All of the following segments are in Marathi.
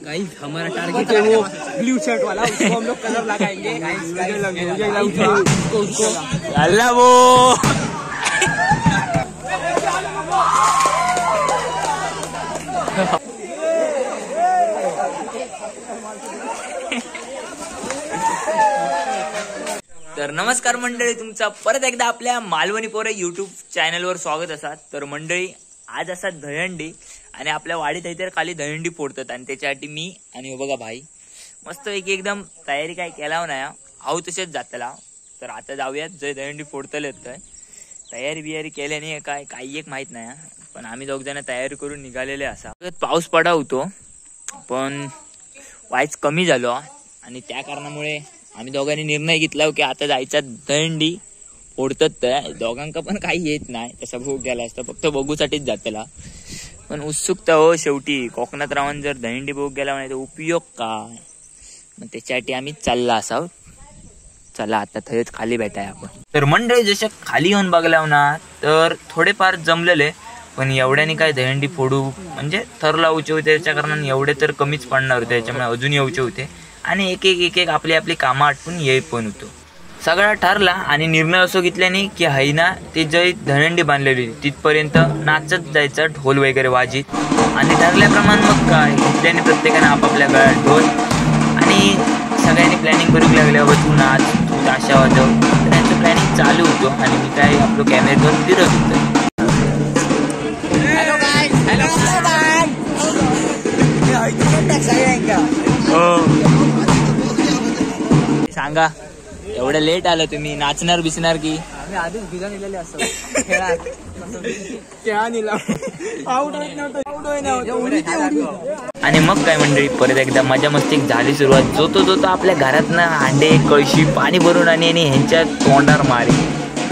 गाइस हमारा टारगेट है वो ब्लू शर्ट वाला, उसको हम लोग कलर लगाएंगे उसको अल्लाह वो तर नमस्कार मंडळी, तुमचा परत एकदा आपल्या मालवणी पोरे युट्यूब चॅनलवर स्वागत असा। तर मंडळी आज असा दहीहंडी आणि आपल्या वाडीत इथे खाली दहीहंडी फोडतात आणि त्याच्यासाठी मी आणि बघा भाई मस्त एकदम तयारी काय केला नाही आहो तसेच जातला। तर आता जाऊयात जे दहीहंडी फोडतले तयारी बियारी केल्याने काय काही एक माहित नाही, पण आम्ही दोघ जण तयारी करून निघालेले असा। पाऊस पडा होतो पण वाईच कमी झालो आणि त्या कारणामुळे आम्ही दोघांनी निर्णय घेतला की आता जायचा दहीहंडी फोडतात। दोघांका पण काही येत नाही तसा भोग गेला असता, फक्त बघूसाठीच जातला। पण उत्सुकता हो शेवटी कोकणात राहून जर दहीहंडी भोग गेला नाही तर उपयोग काय, मग त्याच्यासाठी आम्ही चालला असाव। चला आता थेच खाली भेटाय आपण। तर मंडळी जसे खाली येऊन बघला ना तर थोडेफार जमलेले, पण एवढ्याने काय दहीहंडी फोडू म्हणजे थर लावूचे होते, त्याच्या कारणाने एवढे तर कमीच पडणार होते, त्याच्यामुळे अजून येऊचे होते आणि एक एक आपली आपली कामं आटपून येई पण होतो। सगळा ठरला आणि निर्णय असो घेतल्याने की हाय ना ते जे दहीहंडी बांधलेली तिथपर्यंत नाचत जायचं ढोल वगैरे वाजित, आणि ठरल्याप्रमाणे मग काय घेतल्याने प्रत्येकाने आपापल्या गळ्यात ढोल आणि सगळ्यांनी प्लॅनिंग करू लागल्यावर तू नाच तू ताशा वाजव, तर त्यांचं प्लॅनिंग चालू होतो आणि मी काय आपलं कॅमेरा घेऊन फिरत होतो। सांगा एवढं लेट आलं तुम्ही, नाचणार बिसणार की आम्ही आधीच भिजा निघाले असतो आणि मग काय मंडळी परत एकदा मजा मस्ती झाली सुरुवात। जो तो आपल्या घरातनं हांडे कळशी पाणी भरून आणि ह्यांच्या तोंडार मारे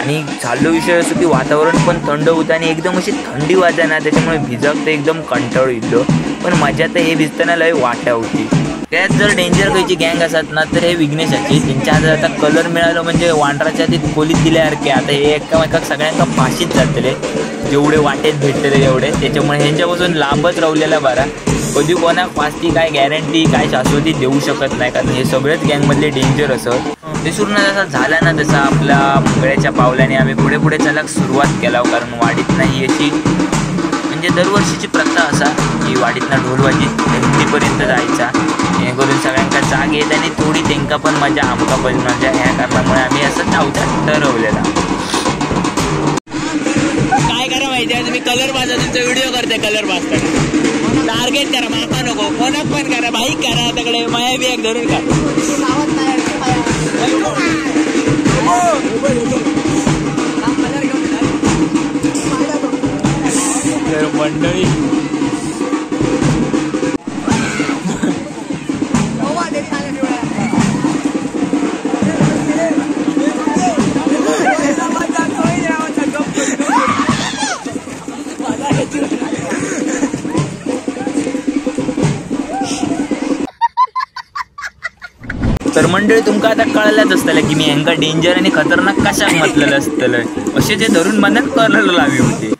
आणि चाललो विषय असो की वातावरण पण थंड होतं आणि एकदम अशी थंडी वाजा ना, त्याच्यामुळे भिजक तर एकदम कंटाळू येतो, पण मजा तर हे भिजताना लय वाटा होती। त्यात जर डेंजर खायची गँग असतात ना तर हे विघ्नेशाची, त्यांच्या हातात आता कलर मिळालं म्हणजे वांडराच्या ती खोलीत दिल्यासारखे आता हे एकामेकाक सगळ्यांना फाशीत जातले, जेवढे वाटेत भेटतले तेवढे, त्याच्यामुळे ह्यांच्यापासून लांबच राहिलेला बरा। कधी कोणाक फास्टी काय गॅरंटी काय शाश्वती देऊ शकत नाही, कारण हे सगळेच गँगमधले डेंजर असत। दिसून जसा झाला ना तसा आपल्या मंगळ्याच्या पावलाने आम्ही पुढे पुढे चालाक सुरुवात केला, कारण वाडीत नाही अशी म्हणजे दरवर्षीची प्रथा असा की वाडीतनं ढोलवाजीत दहीहंडीपर्यंत जायचा, जेणेकरून सगळ्यांका जाग येत आणि थोडी त्यांका पण मजा आमका पण मजा, ह्या कारणामुळे आम्ही असं जाऊचा ठरवलेला। काय करा माहिती आहे तुम्ही, कलर बाजा तुमचा व्हिडिओ करते, कलर बाजता टार्गेट करा, माका नको कोणाक पण करा, बाईक करा तकडे माया बी एक धरून का मंडळी तर मंडळी तुमका आता कळलंच असतलं की मी यांका डेंजर आणि खतरनाक कशाक म्हटलेलं असतलं, असे ते धरून बांधून कलर लावी होते।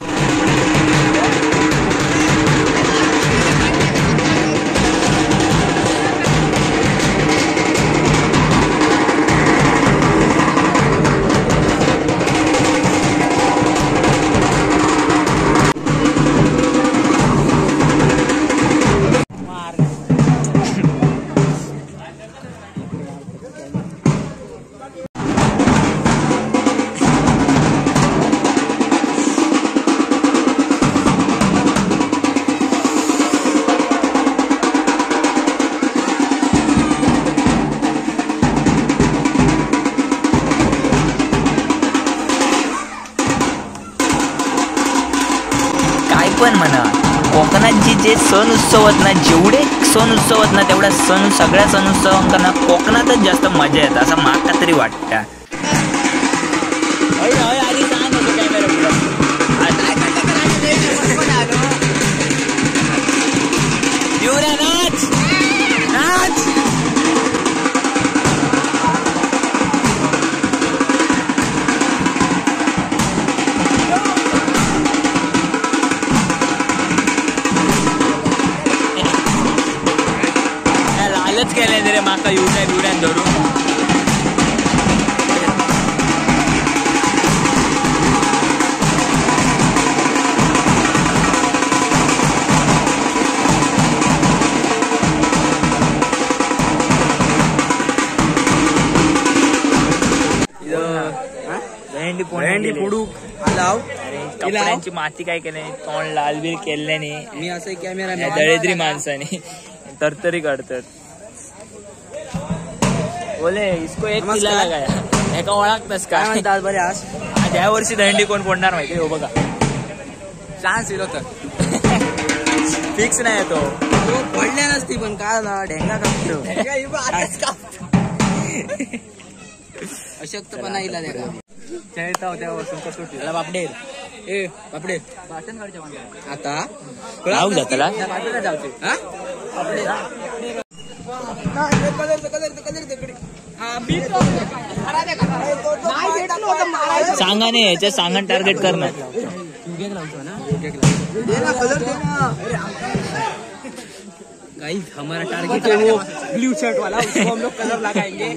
पण म्हणा कोकणात जे सण उत्सव आहेत ना, जेवढे सण उत्सव आहेत ना तेवढा सगळ्या सण उत्सवांना कोकणातच जास्त मजा येतात असं माका तरी वाटतं। असंच केलें रे म्हाका युट्यूब बिवड्यान धरून. दहीहंडी फोडू आलाव कपड्यांची माती काय केली तोंड लाल बिल केल्याने मी असं कॅमेरा दळेद्री माणसाने तरतरी काढतात. बोले इसको एक किल्ला काय एका ओळखतस का म्हणतात बरे आज या वर्षी दहीहंडी कोण फोडणार माहिती हो बघा. चान्स येलो तर फिक्स नाही तो पडल्या नसती पण काय ढेंगा कापतो अशक्तपणा येईल खेळता होत्या सुट्टी बापडे ए बापडे आता जाऊ जातला सांगा नाही याच्या सांगण टार्गेट करणार गाइस हमारा टारगेट है वो ब्लू शर्ट वाला उसको हम लोग कलर लगाएंगे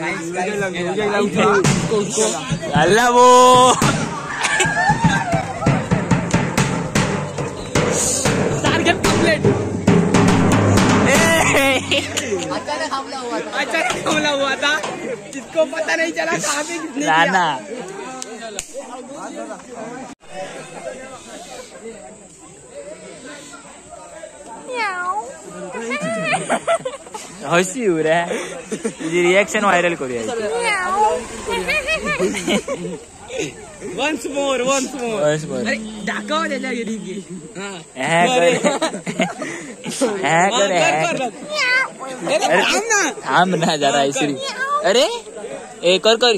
अल्लाह वो टारगेट कंप्लीट. अचानक हमला हुआ था जिसको पता नहीं चला कहाँ पे किसने किया. हसी हो रहा है तुझी रिएक्शन व्हायरल करूया. वन्स मोर दाखव त्याच्या घरी थांब ना जरा ऐसरी. अरे ए कर कर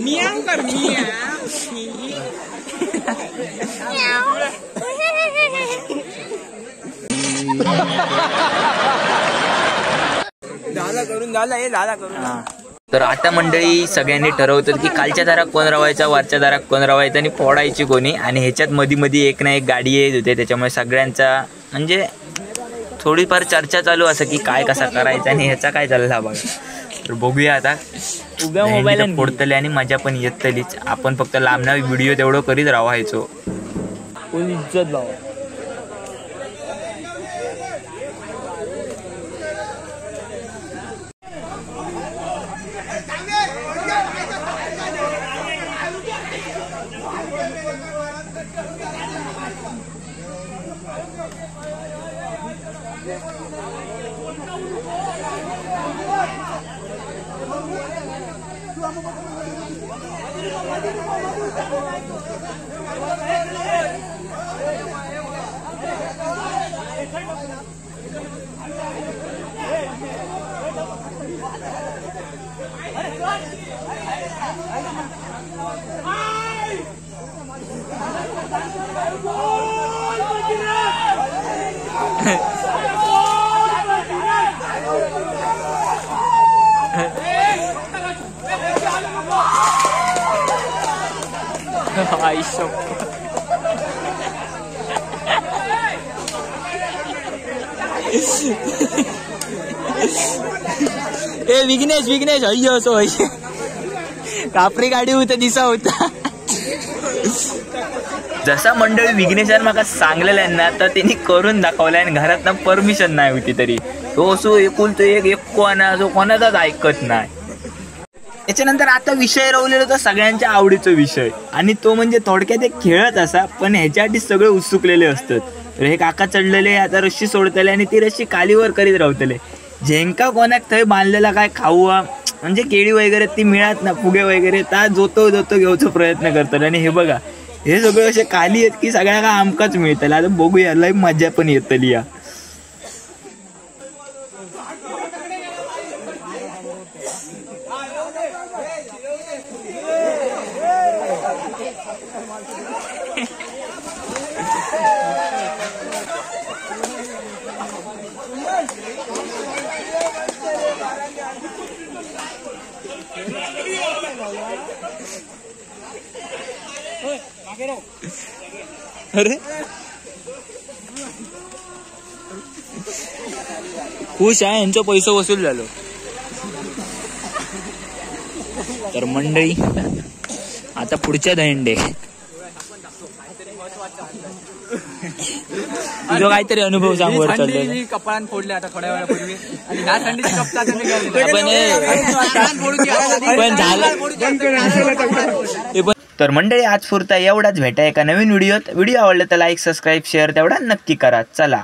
तर आता मंडळी सगळ्यांनी ठरवतात की कालच्या दारात कोण रवायचा वरच्या दारात कोण रवायचा आणि फोडायची कोणी. आणि ह्याच्यात मध्ये एक ना एक गाडी येत होते त्याच्यामुळे सगळ्यांचा म्हणजे थोडीफार चर्चा चालू असं की काय कसा करायचा आणि ह्याचा काय चालला बघा. तर बघूया आता उभ्या मोबाईल फोडतले आणि मजा पण येतलीच. आपण फक्त लांबना व्हिडिओ तेवढं करीत राहायचो. इज्जत भाऊ ए विघ्नेश अय्यो असो कापरी गाडी होत दिसा होता. जसा मंडळी विघ्नेशान माका सांगलेलं ना तर त्यांनी करून दाखवलंय आणि घरात परमिशन नाही होती तरी तो असो एकुलतो एक कोणा जो कोणाचाच ऐकत नाही. त्याच्यानंतर आता विषय रवलेला तर सगळ्यांच्या आवडीचा विषय आणि तो म्हणजे थोडक्यात एक खेळच असा पण ह्याच्यासाठी सगळे उत्सुकलेले असतात. हे काका चढलेले आता रस्सी सोडतले आणि ती रस्सी कालीवर करीत रावतले. झेंका कोणाक थंय बांधलेला काय खाऊ म्हणजे केळी वगैरे ती मिळत ना फुगे वगैरे ता जोतो घेऊचा प्रयत्न करतात. आणि हे बघा हे सगळे असे खाली आहेत की सगळ्या का आमकाच मिळतले. आता बघूया लय मजा पण येतली या. अरे खुश आहे यांचा पैसा वसूल झालो. तर मंडळी आता पुढच्या दहीहंडी तुझा काहीतरी अनुभव सांग वर चाललेला. कपाळान फोडले आता थोड्या वेळापूर्वी आणि ह्या थंडीची कप्ता पण झालं. तर मंडळी आज पुरता एवढाच. भेटा एका नवीन व्हिडिओत. व्हिडिओ आवडला तर लाईक सबस्क्राईब शेअर तेवढा नक्की करा. चला.